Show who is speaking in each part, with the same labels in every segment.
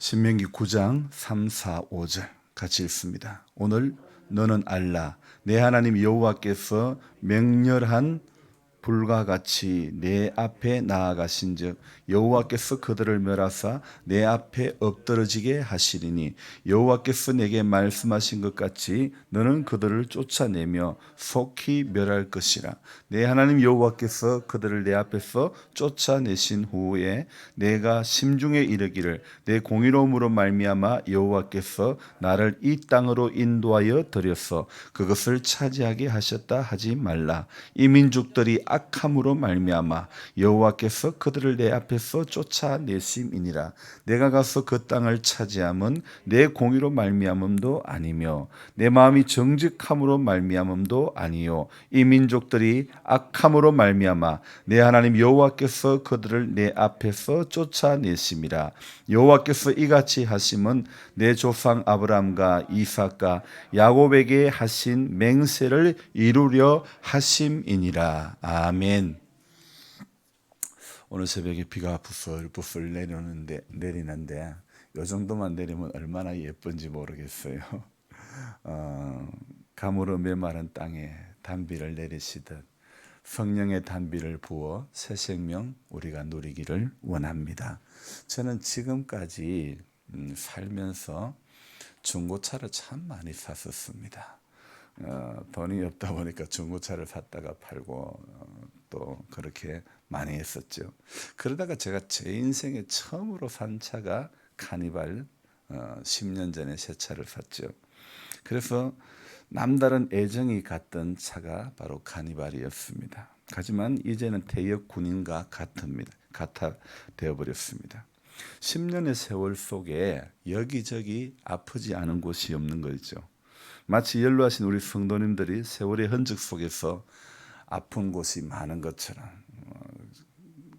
Speaker 1: 신명기 9장 3, 4, 5절 같이 읽습니다. 오늘 너는 알라 내 하나님 여호와께서 맹렬한 불과 같이 내 앞에 나아가신즉 여호와께서 그들을 멸하사 내 앞에 엎드러지게 하시리니 여호와께서 내게 말씀하신 것 같이 너는 그들을 쫓아내며 속히 멸할 것이라. 내 하나님 여호와께서 그들을 내 앞에서 쫓아내신 후에 내가 심중에 이르기를 내 공의로움으로 말미암아 여호와께서 나를 이 땅으로 인도하여 들여서 그것을 차지하게 하셨다 하지 말라. 이 민족들이 악함으로 말미암아 여호와께서 그들을 내 앞에서 쫓아내심이니라. 내가 가서 그 땅을 차지함은 내 공의로 말미암음도 아니며 내 마음이 정직함으로 말미암음도 아니요 이 민족들이 악함으로 말미암아 내 하나님 여호와께서 그들을 내 앞에서 쫓아내심이라. 여호와께서 이같이 하심은 내 조상 아브라함과 이삭과 야곱에게 하신 맹세를 이루려 하심이니라. 아멘. 오늘 새벽에 비가 부슬부슬 내리는데 이 정도만 내리면 얼마나 예쁜지 모르겠어요. 가물어 메마른 땅에 단비를 내리시듯 성령의 단비를 부어 새 생명 우리가 누리기를 원합니다. 저는 지금까지 살면서 중고차를 참 많이 샀었습니다. 돈이 없다 보니까 중고차를 샀다가 팔고 또 그렇게 많이 했었죠. 그러다가 제가 제 인생에 처음으로 산 차가 카니발 10년 전에 새 차를 샀죠. 그래서 남다른 애정이 갔던 차가 바로 카니발이었습니다. 하지만 이제는 퇴역 군인과 같아 되어버렸습니다. 10년의 세월 속에 여기저기 아프지 않은 곳이 없는 거죠. 마치 연로하신 우리 성도님들이 세월의 흔적 속에서 아픈 곳이 많은 것처럼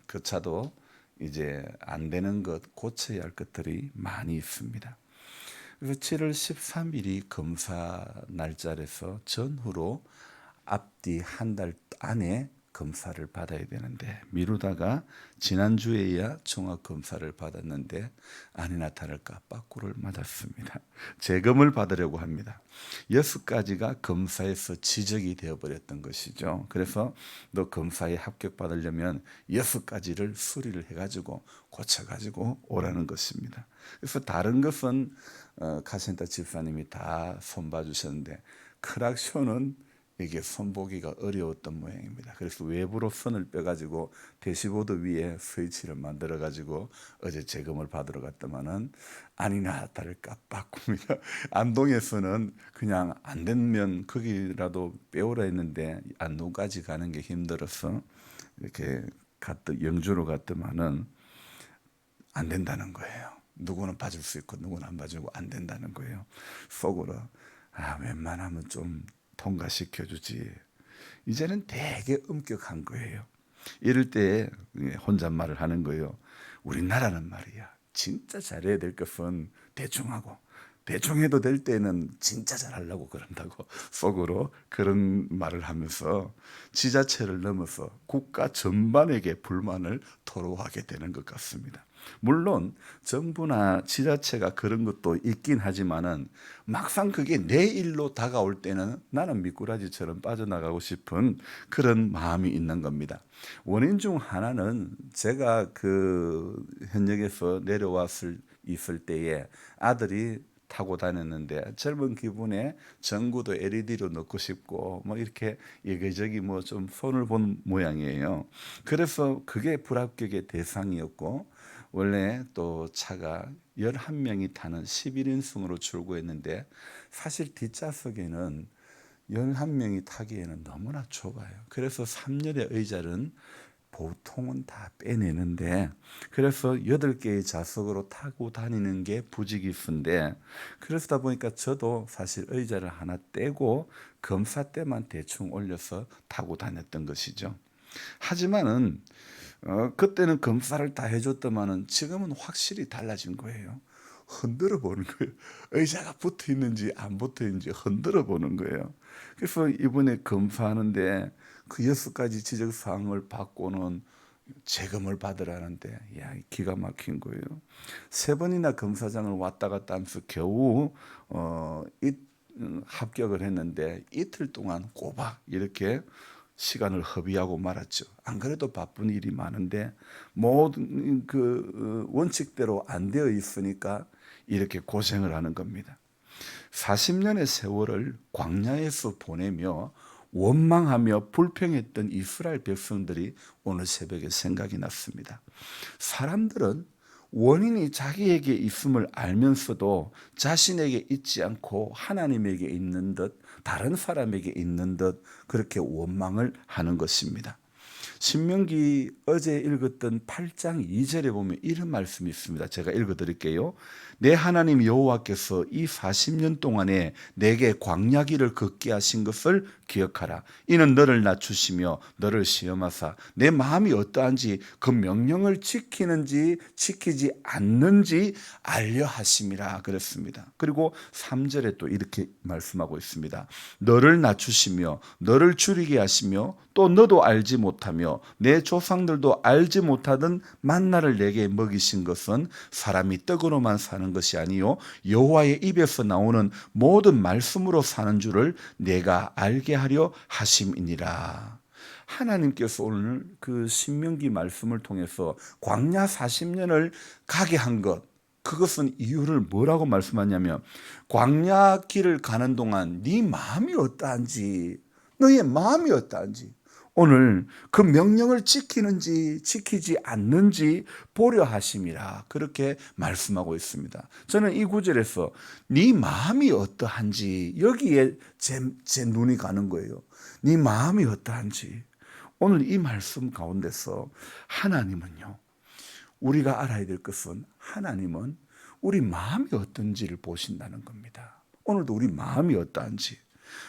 Speaker 1: 그 차도 이제 안 되는 것, 고쳐야 할 것들이 많이 있습니다. 그래서 7월 13일이 검사 날짜라서 전후로 앞뒤 한 달 안에 검사를 받아야 되는데 미루다가 지난주에야 종합검사를 받았는데 아니나 다를까 빠꾸를 맞았습니다. 재검을 받으려고 합니다. 6가지가 검사에서 지적이 되어버렸던 것이죠. 그래서 너 검사에 합격받으려면 6가지를 수리를 해가지고 고쳐가지고 오라는 것입니다. 그래서 다른 것은 카센터 집사님이 다 손봐주셨는데 크락쇼는 이게 손보기가 어려웠던 모양입니다. 그래서 외부로 선을 빼가지고 대시보드 위에 스위치를 만들어가지고 어제 재검을 받으러 갔더만은 아니나 다를까 빠꿉니다. 안동에서는 그냥 안 되면 거기라도 빼오라 했는데 안동까지 가는 게 힘들어서 이렇게 영주로 갔더만은 안 된다는 거예요. 누구는 봐줄 수 있고 누구는 안 봐주고 안 된다는 거예요. 속으로 웬만하면 좀 통과시켜주지. 이제는 되게 엄격한 거예요. 이럴 때 혼잣말을 하는 거예요. 우리나라는 말이야 진짜 잘해야 될 것은 대충 하고 대충 해도 될 때는 진짜 잘하려고 그런다고 속으로 그런 말을 하면서 지자체를 넘어서 국가 전반에게 불만을 토로하게 되는 것 같습니다. 물론 정부나 지자체가 그런 것도 있긴 하지만은 막상 그게 내 일로 다가올 때는 나는 미꾸라지처럼 빠져나가고 싶은 그런 마음이 있는 겁니다. 원인 중 하나는 제가 그 현역에서 있을 때에 아들이 타고 다녔는데 젊은 기분에 전구도 LED로 넣고 싶고 뭐 이렇게 여기저기 뭐 좀 손을 본 모양이에요. 그래서 그게 불합격의 대상이었고 원래 또 차가 11명이 타는 11인승으로 출고했는데 사실 뒷좌석에는 11명이 타기에는 너무나 좁아요. 그래서 3열의 의자는 보통은 다 빼내는데 그래서 8개의 좌석으로 타고 다니는 게 부지기수인데 그러다 보니까 저도 사실 의자를 하나 떼고 검사 때만 대충 올려서 타고 다녔던 것이죠. 하지만은 그때는 검사를 다 해줬더만은 지금은 확실히 달라진 거예요. 흔들어 보는 거예요. 의자가 붙어 있는지 안 붙어 있는지 흔들어 보는 거예요. 그래서 이번에 검사하는데 그 6가지 지적 사항을 받고는 재검을 받으라는데, 야, 기가 막힌 거예요. 3번이나 검사장을 왔다 갔다 하면서 겨우 합격을 했는데 이틀 동안 꼬박 이렇게 시간을 허비하고 말았죠. 안 그래도 바쁜 일이 많은데 모든 그 원칙대로 안 되어 있으니까 이렇게 고생을 하는 겁니다. 40년의 세월을 광야에서 보내며 원망하며 불평했던 이스라엘 백성들이 오늘 새벽에 생각이 났습니다. 사람들은 원인이 자기에게 있음을 알면서도 자신에게 있지 않고 하나님에게 있는 듯, 다른 사람에게 있는 듯 그렇게 원망을 하는 것입니다. 신명기 어제 읽었던 8장 2절에 보면 이런 말씀이 있습니다. 제가 읽어드릴게요. 내 하나님 여호와께서 이 40년 동안에 내게 광야 길을 걷게 하신 것을 기억하라. 이는 너를 낮추시며 너를 시험하사 내 마음이 어떠한지 그 명령을 지키는지 지키지 않는지 알려 하심이라 그랬습니다. 그리고 3절에 또 이렇게 말씀하고 있습니다. 너를 낮추시며 너를 줄이게 하시며 또 너도 알지 못하며 내 조상들도 알지 못하던 만나를 내게 먹이신 것은 사람이 떡으로만 사는 것이 아니요 여호와의 입에서 나오는 모든 말씀으로 사는 줄을 내가 알게 하려 하심이니라. 하나님께서 오늘 그 신명기 말씀을 통해서 광야 40년을 가게 한 것, 그것은 이유를 뭐라고 말씀하냐면 광야 길을 가는 동안 네 마음이 어떠한지, 너의 마음이 어떠한지, 오늘 그 명령을 지키는지 지키지 않는지 보려 하심이라 그렇게 말씀하고 있습니다. 저는 이 구절에서 네 마음이 어떠한지 여기에 제 눈이 가는 거예요. 네 마음이 어떠한지. 오늘 이 말씀 가운데서 하나님은요, 우리가 알아야 될 것은 하나님은 우리 마음이 어떤지를 보신다는 겁니다. 오늘도 우리 마음이 어떠한지,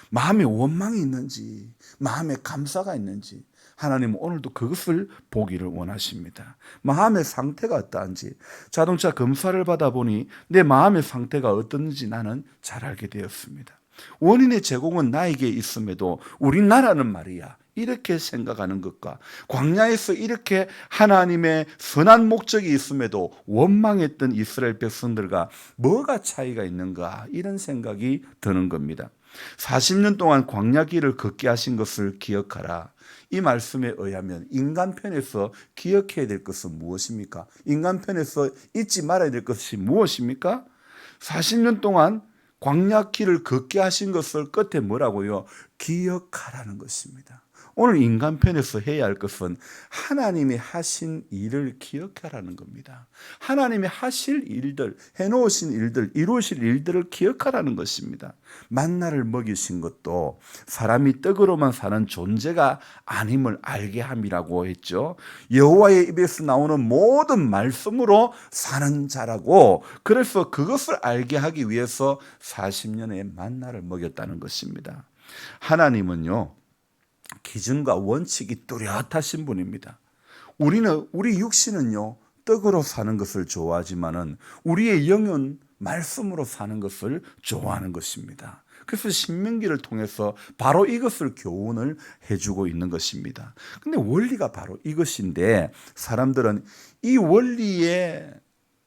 Speaker 1: 마음에 원망이 있는지, 마음에 감사가 있는지 하나님은 오늘도 그것을 보기를 원하십니다. 마음의 상태가 어떠한지. 자동차 검사를 받아보니 내 마음의 상태가 어떤지 나는 잘 알게 되었습니다. 원인의 제공은 나에게 있음에도 우리나라는 말이야 이렇게 생각하는 것과 광야에서 이렇게 하나님의 선한 목적이 있음에도 원망했던 이스라엘 백성들과 뭐가 차이가 있는가, 이런 생각이 드는 겁니다. 40년 동안 광야 길을 걷게 하신 것을 기억하라. 이 말씀에 의하면 인간 편에서 기억해야 될 것은 무엇입니까? 인간 편에서 잊지 말아야 될 것이 무엇입니까? 40년 동안 광야 길을 걷게 하신 것을 끝에 뭐라고요? 기억하라는 것입니다. 오늘 인간 편에서 해야 할 것은 하나님이 하신 일을 기억하라는 겁니다. 하나님이 하실 일들, 해놓으신 일들, 이루실 일들을 기억하라는 것입니다. 만나를 먹이신 것도 사람이 떡으로만 사는 존재가 아님을 알게 함이라고 했죠. 여호와의 입에서 나오는 모든 말씀으로 사는 자라고, 그래서 그것을 알게 하기 위해서 40년의 만나를 먹였다는 것입니다. 하나님은요, 기준과 원칙이 뚜렷하신 분입니다. 우리 육신은요, 떡으로 사는 것을 좋아하지만은 우리의 영은 말씀으로 사는 것을 좋아하는 것입니다. 그래서 신명기를 통해서 바로 이것을 교훈을 해주고 있는 것입니다. 근데 원리가 바로 이것인데 사람들은 이 원리에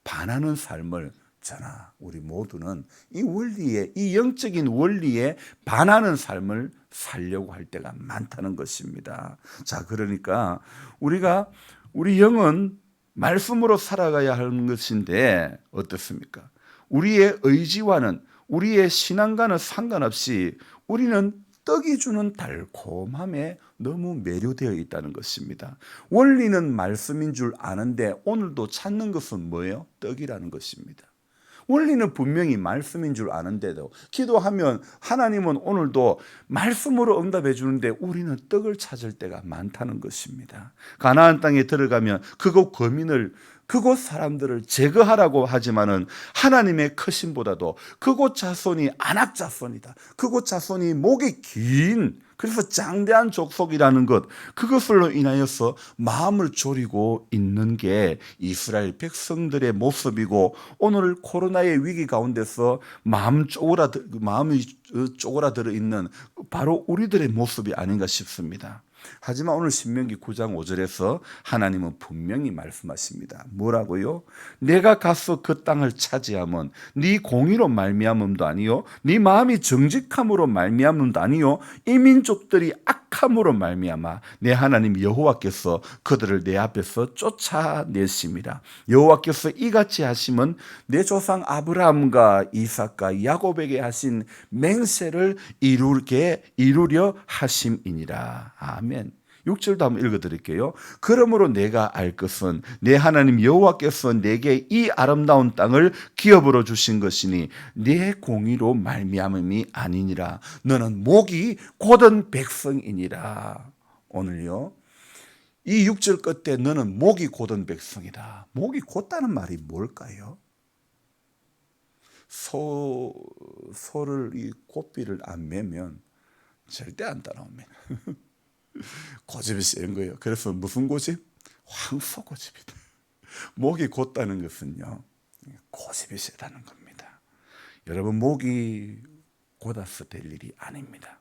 Speaker 1: 반하는 삶을, 저나 우리 모두는 이 원리에, 이 영적인 원리에 반하는 삶을 살려고 할 때가 많다는 것입니다. 자, 그러니까 우리 영은 말씀으로 살아가야 하는 것인데 어떻습니까? 우리의 의지와는, 우리의 신앙과는 상관없이 우리는 떡이 주는 달콤함에 너무 매료되어 있다는 것입니다. 원리는 말씀인 줄 아는데 오늘도 찾는 것은 뭐예요? 떡이라는 것입니다. 원리는 분명히 말씀인 줄 아는데도 기도하면 하나님은 오늘도 말씀으로 응답해 주는데 우리는 떡을 찾을 때가 많다는 것입니다. 가나안 땅에 들어가면 그곳 거민을, 그곳 사람들을 제거하라고 하지만은 하나님의 크심보다도 그곳 자손이 아낙 자손이다, 그곳 자손이 목이 긴, 그래서 장대한 족속이라는 것, 그것으로 인하여서 마음을 졸이고 있는 게 이스라엘 백성들의 모습이고, 오늘 코로나의 위기 가운데서 마음이 쪼그라들어 있는 바로 우리들의 모습이 아닌가 싶습니다. 하지만 오늘 신명기 9장 5절에서 하나님은 분명히 말씀하십니다. 뭐라고요? 내가 가서 그 땅을 차지하면 네 공의로 말미암음도 아니요 네 마음이 정직함으로 말미암음도 아니요 이 민족들이 악함으로 말미암아 내 하나님 여호와께서 그들을 내 앞에서 쫓아내십니다. 여호와께서 이같이 하심은 내 조상 아브라함과 이삭과 야곱에게 하신 맹세를 이루려 하심이니라. 아멘. 6절도 한번 읽어드릴게요. 그러므로 내가 알 것은 내 하나님 여호와께서 내게 이 아름다운 땅을 기업으로 주신 것이니 내 공의로 말미암음이 아니니라. 너는 목이 곧은 백성이니라. 오늘요. 이 6절 끝에 너는 목이 곧은 백성이다. 목이 곧다는 말이 뭘까요? 소를 이 고삐를 안 매면 절대 안 따라옵니다. 고집이 센 거예요. 그래서 무슨 고집? 황소 고집이다. 목이 곧다는 것은요, 고집이 세다는 겁니다. 여러분, 목이 곧아서 될 일이 아닙니다.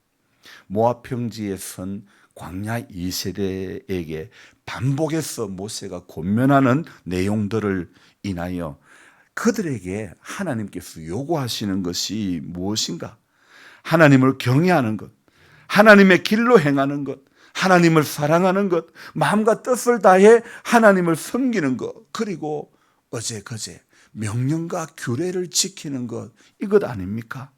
Speaker 1: 모압 평지에 선 광야 2세대에게 반복해서 모세가 권면하는 내용들을 인하여 그들에게 하나님께서 요구하시는 것이 무엇인가? 하나님을 경외하는 것, 하나님의 길로 행하는 것, 하나님을 사랑하는 것, 마음과 뜻을 다해 하나님을 섬기는 것, 그리고 어제 그제 명령과 규례를 지키는 것, 이것 아닙니까?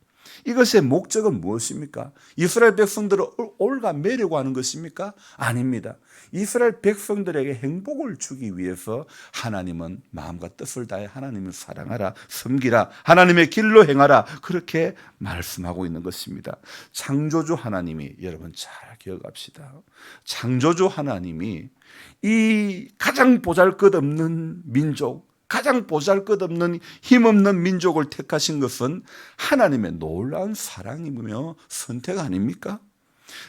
Speaker 1: 이것의 목적은 무엇입니까? 이스라엘 백성들을 올가매려고 하는 것입니까? 아닙니다. 이스라엘 백성들에게 행복을 주기 위해서 하나님은 마음과 뜻을 다해 하나님을 사랑하라, 섬기라, 하나님의 길로 행하라, 그렇게 말씀하고 있는 것입니다. 창조주 하나님이, 여러분 잘 기억합시다. 창조주 하나님이 이 가장 보잘것없는 민족, 가장 보잘것없는 힘없는 민족을 택하신 것은 하나님의 놀라운 사랑이며 선택 아닙니까?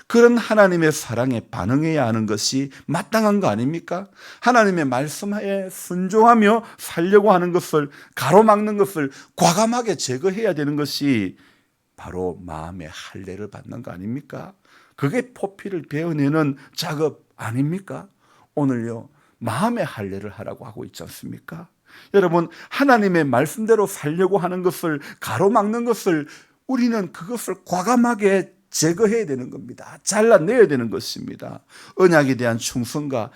Speaker 1: 그런 하나님의 사랑에 반응해야 하는 것이 마땅한 거 아닙니까? 하나님의 말씀에 순종하며 살려고 하는 것을, 가로막는 것을 과감하게 제거해야 되는 것이 바로 마음의 할례를 받는 거 아닙니까? 그게 포피를 베어내는 작업 아닙니까? 오늘요, 마음의 할례를 하라고 하고 있지 않습니까? 여러분, 하나님의 말씀대로 살려고 하는 것을, 가로막는 것을, 우리는 그것을 과감하게 제거해야 되는 겁니다. 잘라내야 되는 것입니다. 언약에 대한 충성과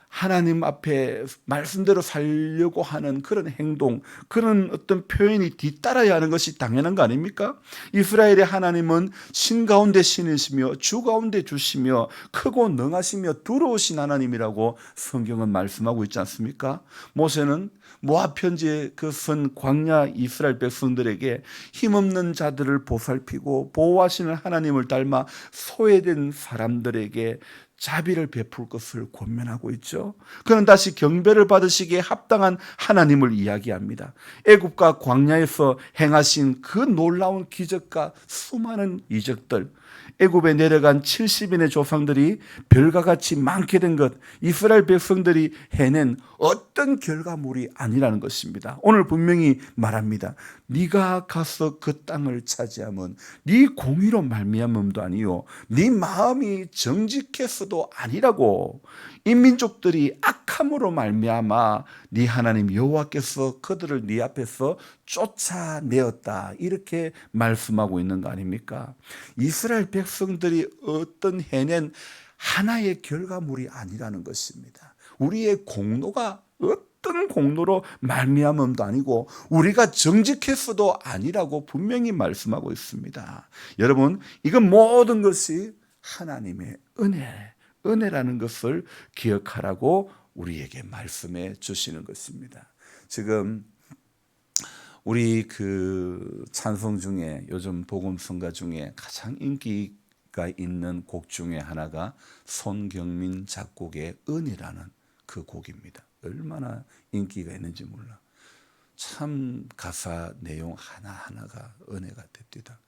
Speaker 1: 하나님 앞에 말씀대로 살려고 하는 그런 행동, 그런 어떤 표현이 뒤따라야 하는 것이 당연한 거 아닙니까? 이스라엘의 하나님은 신 가운데 신이시며 주 가운데 주시며 크고 능하시며 두려우신 하나님이라고 성경은 말씀하고 있지 않습니까? 모세는 모압 편지에 그 선 광야 이스라엘 백성들에게 힘없는 자들을 보살피고 보호하시는 하나님을 닮아 소외된 사람들에게 자비를 베풀 것을 권면하고 있죠. 그는 다시 경배를 받으시기에 합당한 하나님을 이야기합니다. 애굽과 광야에서 행하신 그 놀라운 기적과 수많은 이적들, 애굽에 내려간 70인의 조상들이 별과 같이 많게 된 것, 이스라엘 백성들이 해낸 어떤 결과물이 아니라는 것입니다. 오늘 분명히 말합니다. 네가 가서 그 땅을 차지하면 네 공의로 말미암음도 아니요 네 마음이 정직해서도 아니라고. 이 민족들이 악함으로 말미암아 네 하나님 여호와께서 그들을 네 앞에서 쫓아내었다, 이렇게 말씀하고 있는 거 아닙니까? 이스라엘 백성들이 어떤 해낸 하나의 결과물이 아니라는 것입니다. 우리의 공로가 어떤 공로로 말미암음도 아니고 우리가 정직했어도 아니라고 분명히 말씀하고 있습니다. 여러분, 이건 모든 것이 하나님의 은혜라는 것을 기억하라고 우리에게 말씀해 주시는 것입니다. 지금 우리 그 찬송 중에, 요즘 복음성가 중에 가장 인기가 있는 곡 중에 하나가 손경민 작곡의 은혜라는 그 곡입니다. 얼마나 인기가 있는지 몰라. 참 가사 내용 하나하나가 은혜가 됩니다.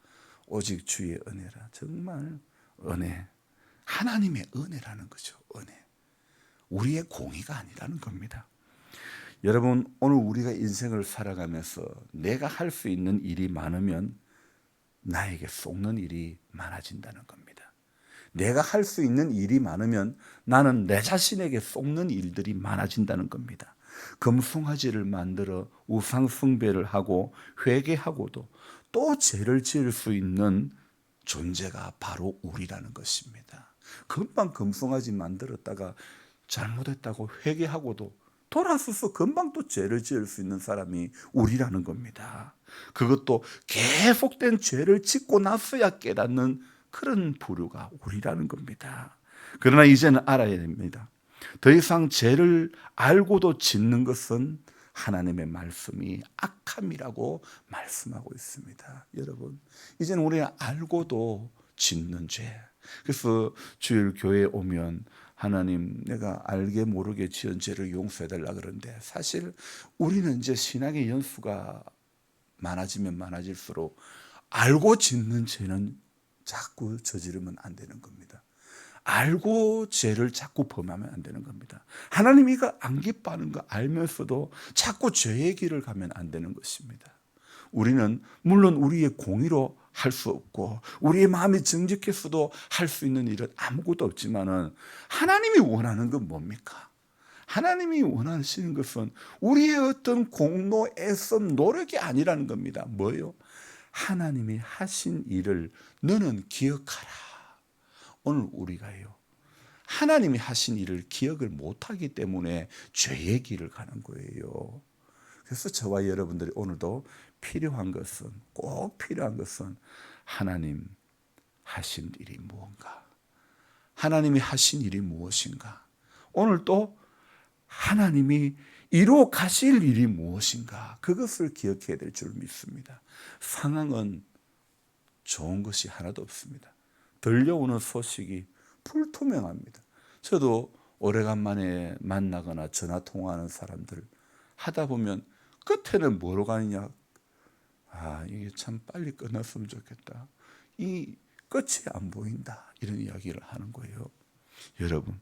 Speaker 1: 오직 주의 은혜라. 정말 은혜. 하나님의 은혜라는 거죠. 은혜. 우리의 공의가 아니라는 겁니다. 여러분, 오늘 우리가 인생을 살아가면서 내가 할 수 있는 일이 많으면 나에게 속는 일이 많아진다는 겁니다. 내가 할 수 있는 일이 많으면 나는 내 자신에게 쏟는 일들이 많아진다는 겁니다. 금송아지를 만들어 우상 숭배를 하고 회개하고도 또 죄를 지을 수 있는 존재가 바로 우리라는 것입니다. 금방 금송아지 만들었다가 잘못했다고 회개하고도 돌아서서 금방 또 죄를 지을 수 있는 사람이 우리라는 겁니다. 그것도 계속된 죄를 짓고 나서야 깨닫는 그런 부류가 우리라는 겁니다. 그러나 이제는 알아야 됩니다. 더 이상 죄를 알고도 짓는 것은 하나님의 말씀이 악함이라고 말씀하고 있습니다. 여러분, 이제는 우리는 알고도 짓는 죄. 그래서 주일 교회에 오면 하나님, 내가 알게 모르게 지은 죄를 용서해달라 그러는데, 사실 우리는 이제 신앙의 연수가 많아지면 많아질수록 알고 짓는 죄는 자꾸 저지르면 안 되는 겁니다. 알고 죄를 자꾸 범하면 안 되는 겁니다. 하나님이 이거 안 기뻐하는 거 알면서도 자꾸 죄의 길을 가면 안 되는 것입니다. 우리는 물론 우리의 공의로 할 수 없고 우리의 마음이 정직했어도 할 수 있는 일은 아무것도 없지만은 하나님이 원하는 건 뭡니까? 하나님이 원하시는 것은 우리의 어떤 공로, 애씀, 노력이 아니라는 겁니다. 뭐요? 하나님이 하신 일을 너는 기억하라. 오늘 우리가요, 하나님이 하신 일을 기억을 못하기 때문에 죄의 길을 가는 거예요. 그래서 저와 여러분들이 오늘도 꼭 필요한 것은 하나님 하신 일이 무엇인가? 하나님이 하신 일이 무엇인가? 오늘 또 하나님이 이루어 가실 일이 무엇인가? 그것을 기억해야 될 줄 믿습니다. 상황은 좋은 것이 하나도 없습니다. 들려오는 소식이 불투명합니다. 저도 오래간만에 만나거나 전화 통화하는 사람들 하다 보면 끝에는 뭐로 가느냐? 이게 참 빨리 끝났으면 좋겠다. 이 끝이 안 보인다. 이런 이야기를 하는 거예요. 여러분,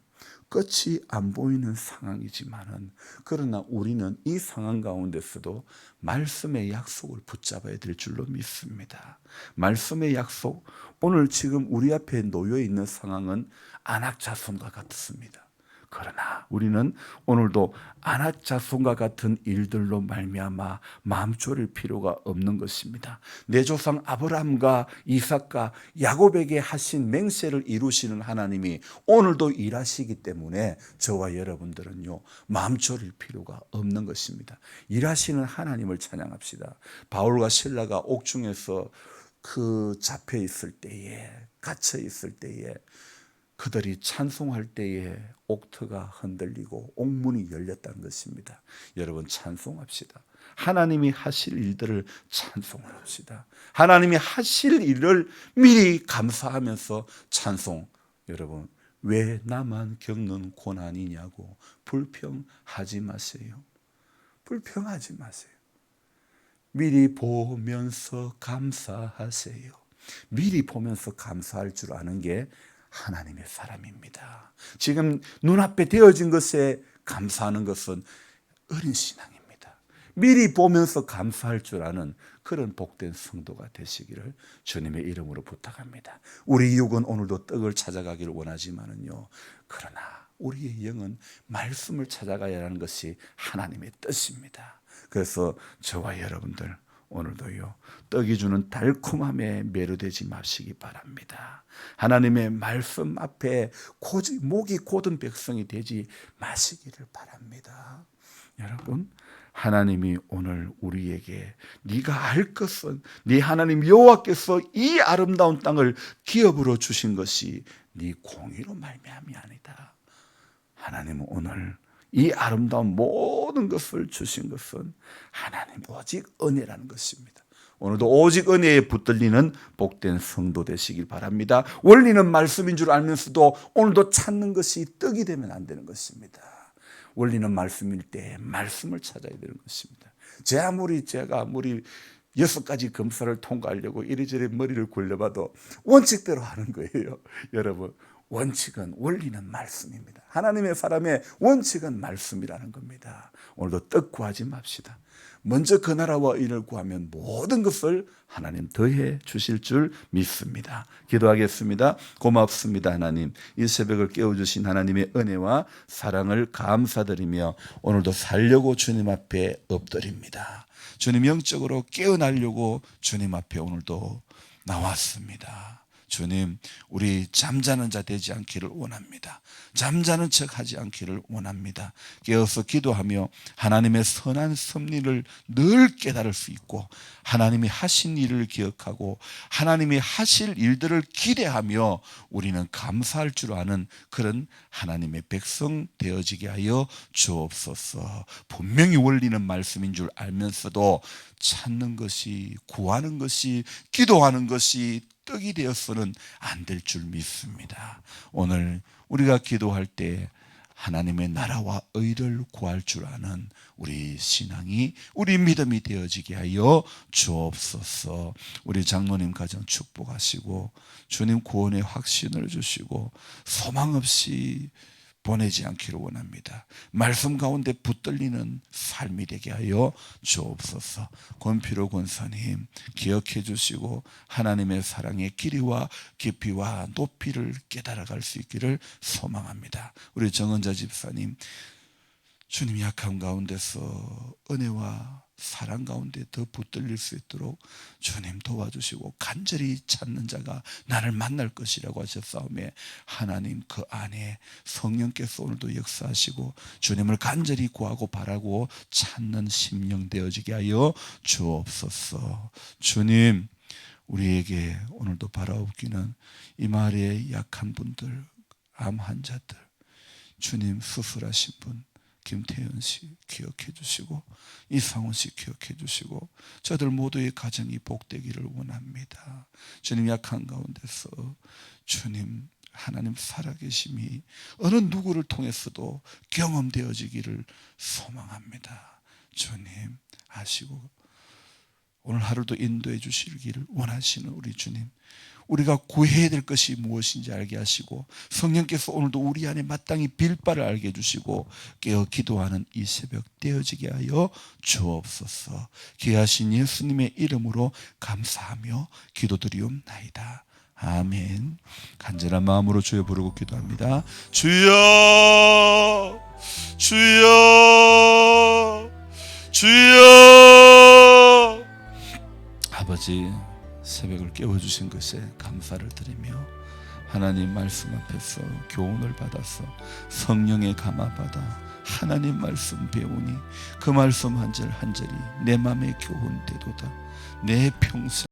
Speaker 1: 끝이 안 보이는 상황이지만은, 그러나 우리는 이 상황 가운데서도 말씀의 약속을 붙잡아야 될 줄로 믿습니다. 말씀의 약속, 오늘 지금 우리 앞에 놓여 있는 상황은 안악자손과 같습니다. 그러나 우리는 오늘도 안악자손과 같은 일들로 말미암아 마음 졸일 필요가 없는 것입니다. 내 조상 아브라함과 이삭과 야곱에게 하신 맹세를 이루시는 하나님이 오늘도 일하시기 때문에 저와 여러분들은요, 마음 졸일 필요가 없는 것입니다. 일하시는 하나님을 찬양합시다. 바울과 실라가 옥중에서 잡혀 있을 때에, 갇혀 있을 때에, 그들이 찬송할 때에 옥터가 흔들리고 옥문이 열렸다는 것입니다. 여러분, 찬송합시다. 하나님이 하실 일들을 찬송을 합시다. 하나님이 하실 일을 미리 감사하면서 찬송. 여러분, 왜 나만 겪는 고난이냐고 불평하지 마세요. 불평하지 마세요. 미리 보면서 감사하세요. 미리 보면서 감사할 줄 아는 게 하나님의 사람입니다. 지금 눈앞에 되어진 것에 감사하는 것은 어린 신앙입니다. 미리 보면서 감사할 줄 아는 그런 복된 성도가 되시기를 주님의 이름으로 부탁합니다. 우리 육은 오늘도 떡을 찾아가기를 원하지만은요, 그러나 우리의 영은 말씀을 찾아가야 하는 것이 하나님의 뜻입니다. 그래서 저와 여러분들 오늘도요, 떡이 주는 달콤함에 매료되지 마시기 바랍니다. 하나님의 말씀 앞에 목이 곧은 백성이 되지 마시기를 바랍니다. 여러분, 하나님이 오늘 우리에게 네가 알 것은 네 하나님 여호와께서 이 아름다운 땅을 기업으로 주신 것이 네 공의로 말미암이 아니다. 하나님은 오늘 이 아름다운 모든 것을 주신 것은 하나님 오직 은혜라는 것입니다. 오늘도 오직 은혜에 붙들리는 복된 성도 되시길 바랍니다. 원리는 말씀인 줄 알면서도 오늘도 찾는 것이 떡이 되면 안 되는 것입니다. 원리는 말씀일 때 말씀을 찾아야 되는 것입니다. 제가 아무리 6가지 검사를 통과하려고 이리저리 머리를 굴려봐도 원칙대로 하는 거예요. 여러분, 원칙은 원리는 말씀입니다. 하나님의 사람의 원칙은 말씀이라는 겁니다. 오늘도 떡 구하지 맙시다. 먼저 그 나라와 의를 구하면 모든 것을 하나님 더해 주실 줄 믿습니다. 기도하겠습니다. 고맙습니다. 하나님, 이 새벽을 깨워주신 하나님의 은혜와 사랑을 감사드리며 오늘도 살려고 주님 앞에 엎드립니다. 주님, 영적으로 깨어나려고 주님 앞에 오늘도 나왔습니다. 주님, 우리 잠자는 자 되지 않기를 원합니다. 잠자는 척 하지 않기를 원합니다. 깨어서 기도하며 하나님의 선한 섭리를 늘 깨달을 수 있고, 하나님이 하신 일을 기억하고 하나님이 하실 일들을 기대하며 우리는 감사할 줄 아는 그런 하나님의 백성 되어지게 하여 주옵소서. 분명히 원리는 말씀인 줄 알면서도 찾는 것이, 구하는 것이, 기도하는 것이 떡이 되어서는 안 될 줄 믿습니다. 오늘 우리가 기도할 때 하나님의 나라와 의를 구할 줄 아는 우리 신앙이, 우리 믿음이 되어지게 하여 주옵소서. 우리 장로님 가정 축복하시고 주님 구원의 확신을 주시고 소망 없이 보내지 않기를 원합니다. 말씀 가운데 붙들리는 삶이 되게 하여 주옵소서. 권필호 권사님 기억해 주시고 하나님의 사랑의 길이와 깊이와 높이를 깨달아갈 수 있기를 소망합니다. 우리 정은자 집사님, 주님 약함 가운데서 은혜와 사랑 가운데 더 붙들릴 수 있도록 주님 도와주시고, 간절히 찾는 자가 나를 만날 것이라고 하셨사오매 하나님 그 안에 성령께서 오늘도 역사하시고 주님을 간절히 구하고 바라고 찾는 심령 되어지게 하여 주옵소서. 주님, 우리에게 오늘도 바라옵기는 이 마을의 약한 분들, 암 환자들, 주님 수술하신 분 김태현 씨 기억해 주시고 이상훈 씨 기억해 주시고 저들 모두의 가정이 복되기를 원합니다. 주님, 약한 가운데서 주님 하나님 살아계심이 어느 누구를 통해서도 경험되어지기를 소망합니다. 주님 아시고 오늘 하루도 인도해 주시기를 원하시는 우리 주님, 우리가 구해야 될 것이 무엇인지 알게 하시고 성령께서 오늘도 우리 안에 마땅히 빌 바를 알게 해주시고 깨어 기도하는 이 새벽 되어지게 하여 주옵소서. 귀하신 예수님의 이름으로 감사하며 기도드리옵나이다. 아멘. 간절한 마음으로 주여 부르고 기도합니다. 주여, 주여, 주여. 아버지, 새벽을 깨워주신 것에 감사를 드리며 하나님 말씀 앞에서 교훈을 받아서 성령의 감화받아 하나님 말씀 배우니 그 말씀 한 절 한 절이 내 맘에 교훈되도다. 내 평생